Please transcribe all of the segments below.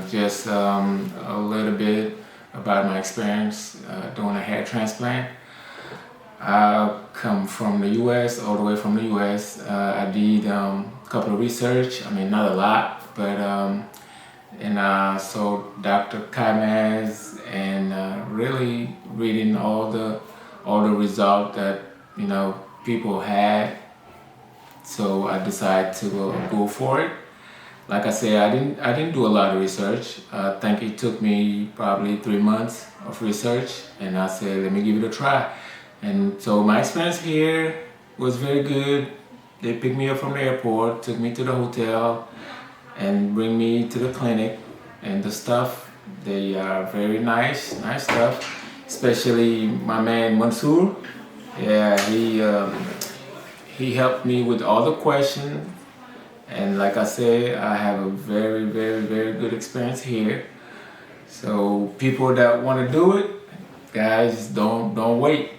Just a little bit about my experience doing a hair transplant. I come from the U.S., all the way from the U.S. I did a couple of research. I mean, not a lot, but so Dr. Caymaz, and really reading all the results that people had. So I decided to go for it. Like I said, I didn't do a lot of research. I think it took me probably 3 months of research, and I said, let me give it a try. And so my experience here was very good. They picked me up from the airport, took me to the hotel, and bring me to the clinic. And the stuff, they are very nice stuff. Especially my man Mansour. Yeah, he helped me with all the questions. And like I said, I have a very, very, very good experience here. So people that want to do it, guys, don't wait.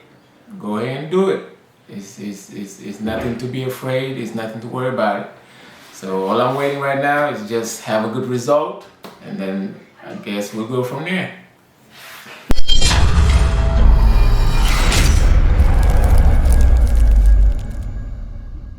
Go ahead and do it. It's nothing to be afraid. It's nothing to worry about it. So all I'm waiting right now is just have a good result, and then I guess we'll go from there.